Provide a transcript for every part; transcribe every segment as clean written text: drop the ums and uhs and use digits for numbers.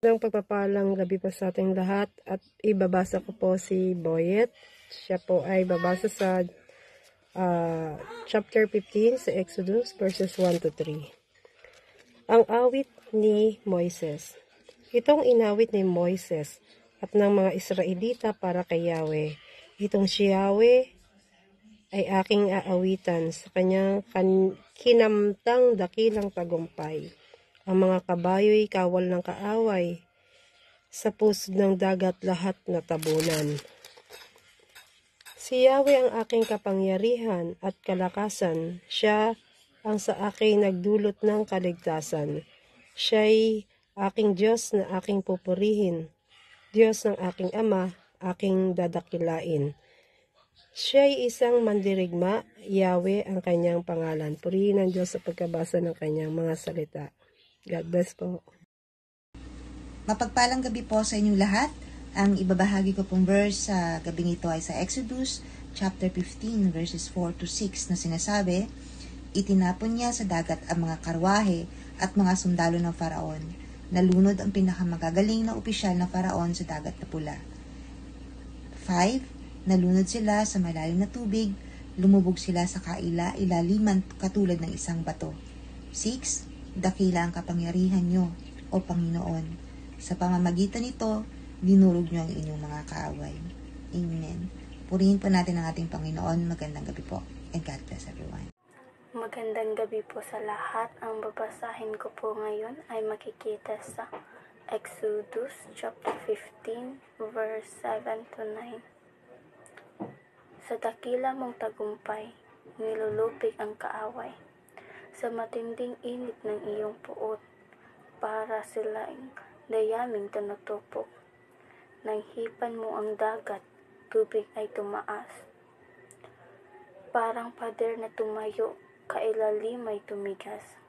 Ng pagpapalang gabi po sa ating lahat at ibabasa ko po si Boyet. Siya po ay babasa sa chapter 15 sa Exodus verses 1 to 3. Ang awit ni Moises. Itong inawit ni Moises at ng mga Israelita para kay Yahweh. Itong si Yahweh ay aking aawitan sa kanyang kinamtang dakilang tagumpay. Ang mga kabayo'y kawal ng kaaway, sa pusod ng dagat lahat na tabunan. Si Yahweh ang aking kapangyarihan at kalakasan, siya ang sa akin nagdulot ng kaligtasan. Siya'y aking Diyos na aking pupurihin, Diyos ng aking Ama, aking dadakilain. Siya'y isang mandirigma, Yahweh ang kanyang pangalan. Purihin ang Diyos sa pagkabasa ng kanyang mga salita. God bless po. Mapagpalang gabi po sa inyong lahat. Ang ibabahagi ko pong verse sa gabing ito ay sa Exodus chapter 15 verses 4 to 6 na sinasabi, itinapon niya sa dagat ang mga karwahe at mga sundalo ng Faraon. Nalunod ang pinakamagagaling na opisyal ng Faraon sa dagat na pula. 5. Nalunod sila sa malalim na tubig, lumubog sila sa kaila-ilaliman katulad ng isang bato. 6. Dakila ang kapangyarihan nyo, o Panginoon. Sa pamamagitan nito, dinurog nyo ang inyong mga kaaway. Amen. Purihin po natin ang ating Panginoon. Magandang gabi po. And God bless everyone. Magandang gabi po sa lahat. Ang babasahin ko po ngayon ay makikita sa Exodus chapter 15 verse 7 to 9. Sa dakila mong tagumpay, nilulupig ang kaaway. Sa matinding init ng iyong puot, para silang dayaming tinutupok. Nang hipan mo ang dagat, tubig ay tumaas. Parang pader na tumayo, kailalim ay tumigas.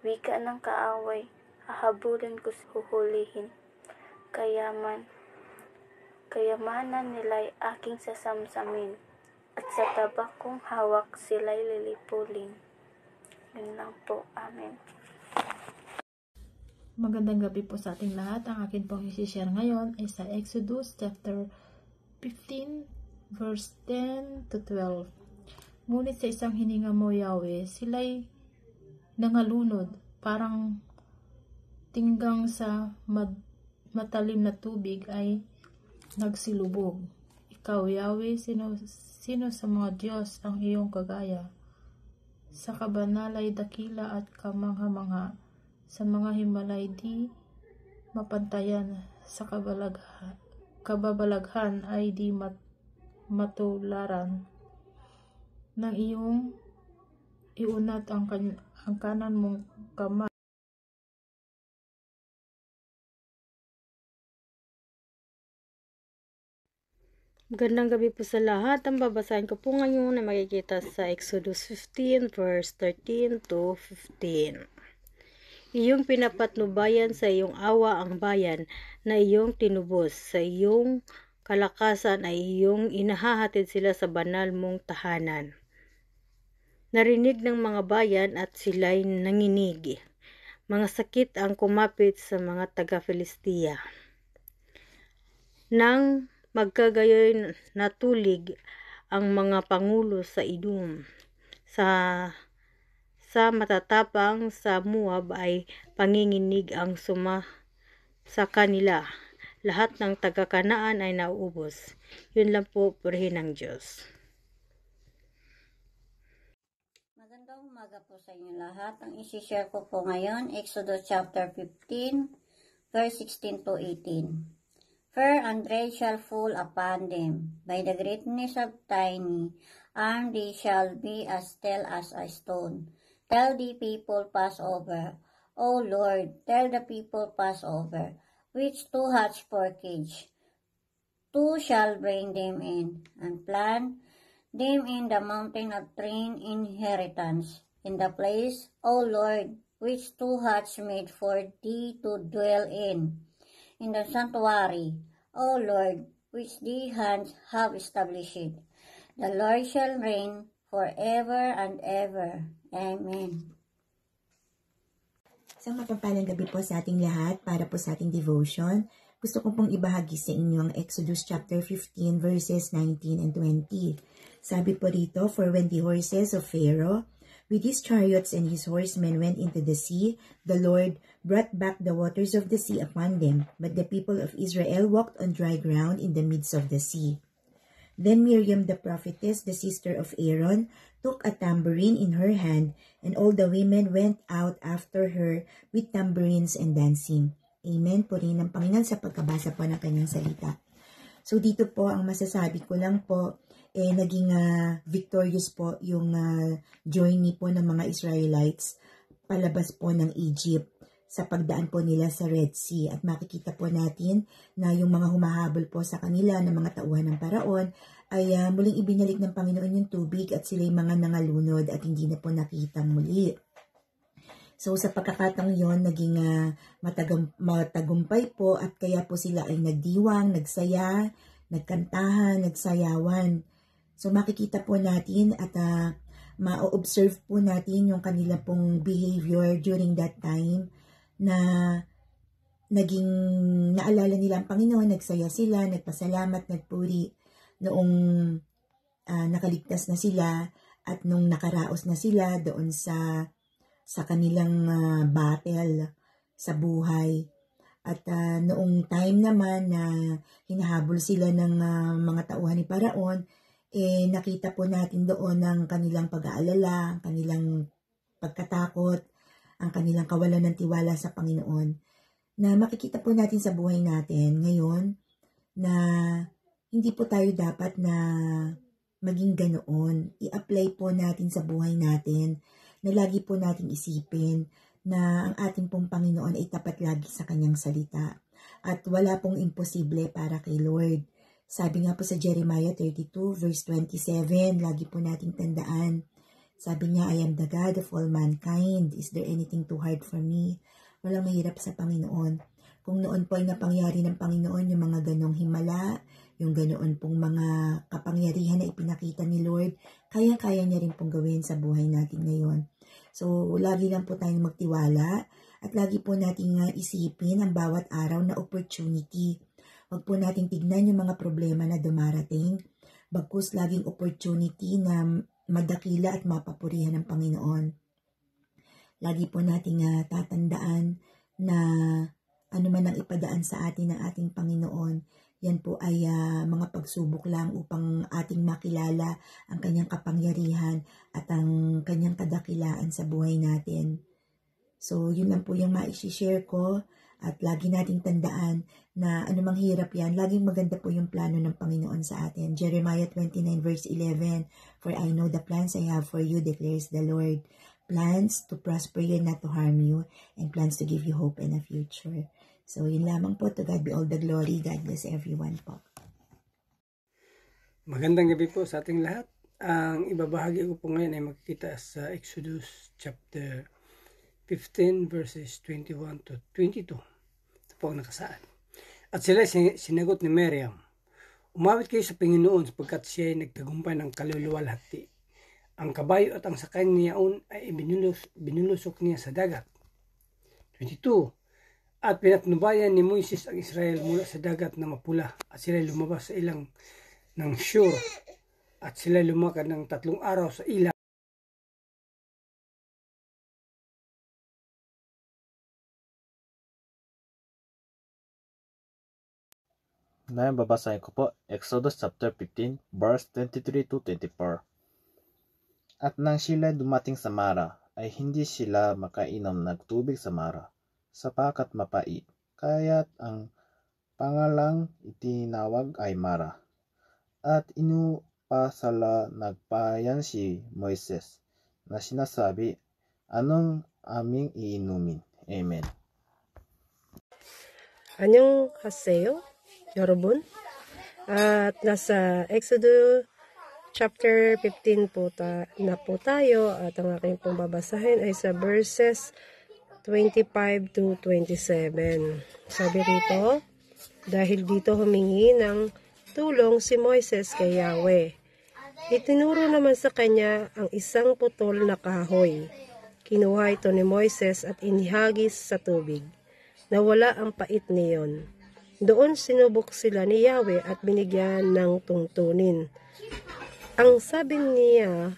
Wika ng kaaway, hahabulin ko huhulihin. Kayamanan nila'y aking sasamsamin, at sa tabak kong hawak sila'y lilipulin. Yun lang po. Amen. Magandang gabi po sa ating lahat. Ang akin pong isi-share ngayon ay sa Exodus chapter 15 verse 10 to 12. Ngunit sa isang hininga mo, Yahweh, sila'y nangalunod, parang tinggang sa matalim na tubig ay nagsilubog. Ikaw, Yahweh, sino sa mga Diyos ang iyong kagaya? Sa kabanalay dakila at kamangha-mangha, sa mga himalay di mapantayan, sa kababalaghan ay di matularan. Nang iyong iunat ang kanan mong kamay, Magandang gabi po sa lahat. Ang babasahin ko po ngayon ay makikita sa Exodus 15 verse 13 to 15. Iyong pinapatnubayan sa iyong awa ang bayan na iyong tinubos. Sa iyong kalakasan ay iyong inahahatid sila sa banal mong tahanan. Narinig ng mga bayan at sila'y nanginig. Mga sakit ang kumapit sa mga taga-Filistia. Nang magkagayoy natulig ang mga pangulo sa Edom. Sa matatapang sa Moab ay panginginig ang sa kanila. Lahat ng taga-Kanaan ay nauubos. Yun lang po, purihin ng Diyos. Magandang umaga po sa inyo lahat. Ang isi-share ko po ngayon, Exodus chapter 15, verse 16 to 18. Fur and red shall fall upon them. By the greatness of tiny arm they shall be as still as a stone. Tell the people pass over. O Lord, tell the people pass over. Which two hatch porkage? Two shall bring them in, and plant them in the mountain of train inheritance. In the place, O Lord, which two hatch made for thee to dwell in the sanctuary, O Lord, which thy hands have established. The Lord shall reign forever and ever. Amen. Isang mapagpalang gabi po sa ating lahat para po sa ating devotion. Gusto ko pong ibahagi sa inyo ang Exodus chapter 15 verses 19 and 20. Sabi po rito, "For when the horses of Pharaoh with his chariots and his horsemen went into the sea, the Lord brought back the waters of the sea upon them, but the people of Israel walked on dry ground in the midst of the sea. Then Miriam the prophetess, the sister of Aaron, took a tambourine in her hand, and all the women went out after her with tambourines and dancing." Amen. Purihin ng Panginoon sa pagkabasa po ng kanyang salita. So dito po, ang masasabi ko lang po, naging victorious po yung journey po ng mga Israelites palabas po ng Egypt sa pagdaan po nila sa Red Sea. At makikita po natin na yung mga humahabol po sa kanila ng mga tauhan ng Paraon ay muling ibinalik ng Panginoon yung tubig at sila'y mga nangalunod at hindi na po nakitang muli. So sa pagkakataong yon, naging matagumpay po at kaya po sila ay nagdiwang, nagsaya, nagkantahan, nagsayawan. So makikita po natin at ma-observe po natin yung kanila pong behavior during that time na naging naalala nila ang Panginoon, nagsaya sila, nagpasalamat, nagpuri noong nakaligtas na sila at nung nakaraos na sila doon sa kanilang battle sa buhay. At noong time naman na hinahabol sila ng mga tauhan ni Paraon, nakita po natin doon ang kanilang pag-aalala, ang kanilang pagkatakot, ang kanilang kawalan ng tiwala sa Panginoon. Na makikita po natin sa buhay natin ngayon na hindi po tayo dapat na maging ganoon. I-apply po natin sa buhay natin na lagi po nating isipin na ang ating pong Panginoon ay tapat lagi sa kanyang salita. At wala pong imposible para kay Lord. Sabi nga po sa Jeremiah 32 verse 27, lagi po nating tandaan. Sabi niya, "I am the God of all mankind. Is there anything too hard for me?" Walang mahirap sa Panginoon. Kung noon po ay napangyari ng Panginoon yung mga ganong himala, yung ganoon pong mga kapangyarihan na ipinakita ni Lord, kaya-kaya niya rin pong gawin sa buhay natin ngayon. So, lagi lang po tayong magtiwala at lagi po nating isipin ang bawat araw na opportunity. Huwag po nating tignan yung mga problema na dumarating, bagkus laging opportunity na madakila at mapapurihan ng Panginoon. Lagi po nating tatandaan na ano man ang ipadaan sa atin ng ating Panginoon, yan po ay mga pagsubok lang upang ating makilala ang kanyang kapangyarihan at ang kanyang kadakilaan sa buhay natin. So, yun lang po yung ma-share ko at lagi nating tandaan na anumang hirap yan, laging maganda po yung plano ng Panginoon sa atin. Jeremiah 29 verse 11, "For I know the plans I have for you, declares the Lord. Plans to prosper you, not to harm you, and plans to give you hope and a future." So, yun lamang po. To God be all the glory. God bless everyone po. Magandang gabi po sa ating lahat. Ang ibabahagi ko po ngayon ay makikita sa Exodus chapter 15 verses 21 to 22. Ito po ang nakasaad. "At sila sinagot ni Miriam, Umawit kayo sa Panginoon sapagkat siya ay nagtagumpay ng kaluluwalhati. Ang kabayo at ang sakay niyaon ay binulusok niya sa dagat." 22. "At pinatnubayan ni Moises ang Israel mula sa dagat na mapula at sila lumabas sa ilang ng Shur at sila lumakad ng 3 araw sa ilang." Ngayon babasahin ko po Exodus chapter 15 verse 23 to 24. "At nang sila dumating sa Mara, ay hindi sila makainom ng tubig sa Mara, sapagkat mapait, kaya't ang pangalang itinawag ay Mara. At inupasala nagpayan si Moises na sinasabi, anong aming iinumin? Amen." Anyong haseyo, Yorobun? At nasa Exodus chapter 15 po na po tayo at ang aking pong babasahin ay sa verses 25 to 27. Sabi rito, "Dahil dito humingi ng tulong si Moises kay Yahweh. Itinuro naman sa kanya ang isang putol na kahoy. Kinuha ito ni Moises at inihagis sa tubig. Nawala ang pait niyon. Doon sinubok sila ni Yahweh at binigyan ng tuntunin. Ang sabi niya,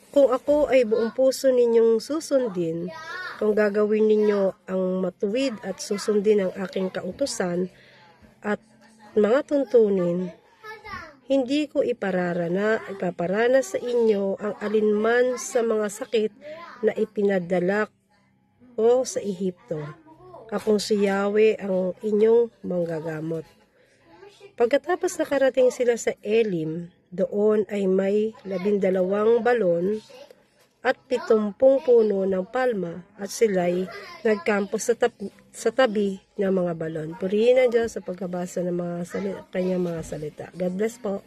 kung ako ay buong puso ninyong susundin, kung gagawin ninyo ang matuwid at susundin ang aking kautusan at mga tuntunin, hindi ko ipaparana sa inyo ang alinman sa mga sakit na ipinadala ko sa Ehipto. Akong si Yahweh ang inyong manggagamot. Pagkatapos nakarating sila sa Elim, doon ay may 12 balon at 70 puno ng palma at sila'y nagkampo sa tabi ng mga balon. Purihin ang Diyos sa pagkabasa ng kanyang mga salita. God bless po.